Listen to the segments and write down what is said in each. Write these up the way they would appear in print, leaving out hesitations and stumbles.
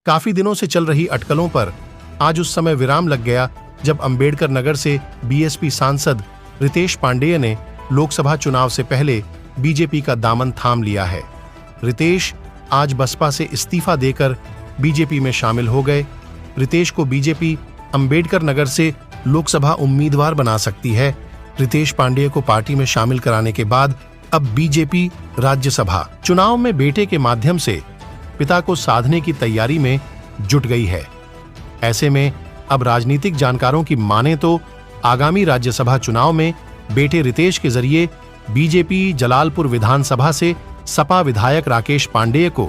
काफी दिनों से चल रही अटकलों पर आज उस समय विराम लग गया जब अंबेडकर नगर से बीएसपी सांसद रितेश पांडेय ने लोकसभा चुनाव से पहले बीजेपी का दामन थाम लिया है। रितेश आज बसपा से इस्तीफा देकर बीजेपी में शामिल हो गए। रितेश को बीजेपी अंबेडकर नगर से लोकसभा उम्मीदवार बना सकती है। रितेश पांडेय को पार्टी में शामिल कराने के बाद अब बीजेपी राज्यसभा चुनाव में बेटे के माध्यम से पिता को साधने की तैयारी में जुट गई है। ऐसे में अब राजनीतिक जानकारों की माने तो आगामी राज्यसभा चुनाव में बेटे रितेश के जरिए बीजेपी जलालपुर विधानसभा से सपा विधायक राकेश पांडेय को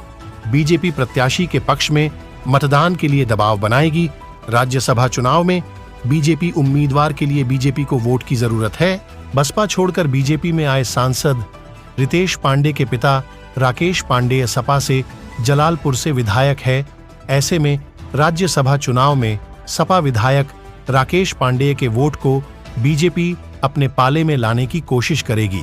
बीजेपी प्रत्याशी के पक्ष में मतदान के लिए दबाव बनाएगी। राज्यसभा चुनाव में बीजेपी उम्मीदवार के लिए बीजेपी को वोट की जरूरत है। बसपा छोड़कर बीजेपी में आए सांसद रितेश पांडेय के पिता राकेश पांडेय सपा से जलालपुर से विधायक है। ऐसे में राज्यसभा चुनाव में सपा विधायक राकेश पांडेय के वोट को बीजेपी अपने पाले में लाने की कोशिश करेगी।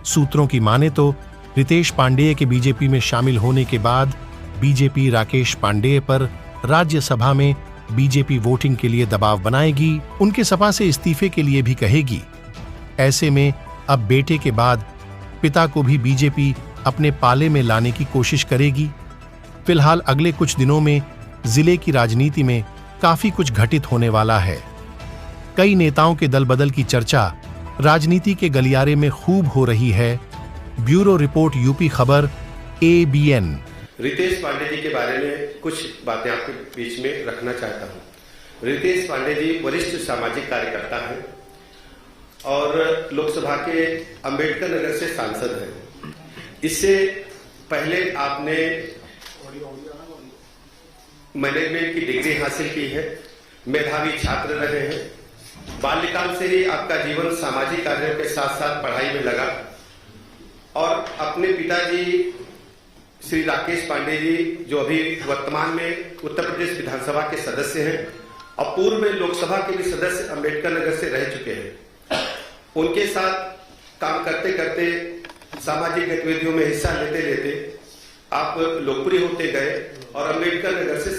सूत्रों की माने तो रितेश पांडेय के बीजेपी में शामिल होने के बाद बीजेपी राकेश पांडेय पर राज्यसभा में बीजेपी वोटिंग के लिए दबाव बनाएगी, उनके सपा से इस्तीफे के लिए भी कहेगी। ऐसे में अब बेटे के बाद पिता को भी बीजेपी अपने पाले में लाने की कोशिश करेगी। फिलहाल अगले कुछ दिनों में जिले की राजनीति में काफी कुछ घटित होने वाला है। कई नेताओं के दल बदल की चर्चा राजनीति के गलियारे में खूब हो रही है। ब्यूरो रिपोर्ट यूपी खबर ABN। रितेश पांडेय जी के बारे में कुछ बातें आपके बीच में रखना चाहता हूं। रितेश पांडेय जी वरिष्ठ सामाजिक कार्यकर्ता हैं और लोकसभा के अंबेडकर नगर से सांसद हैं। इससे पहले आपने मैनेजमेंट की डिग्री हासिल की है, मेधावी छात्र रहे हैं। बाल्यकाल से ही आपका जीवन सामाजिक कार्यों के साथ साथ पढ़ाई में लगा और अपने पिताजी श्री राकेश पांडेय जी जो अभी वर्तमान में उत्तर प्रदेश विधानसभा के सदस्य हैं और पूर्व में लोकसभा के भी सदस्य अंबेडकर नगर से रह चुके हैं, उनके साथ काम करते करते सामाजिक गतिविधियों में हिस्सा लेते लेते आप लोकप्रिय होते गए और अंबेडकर नगर से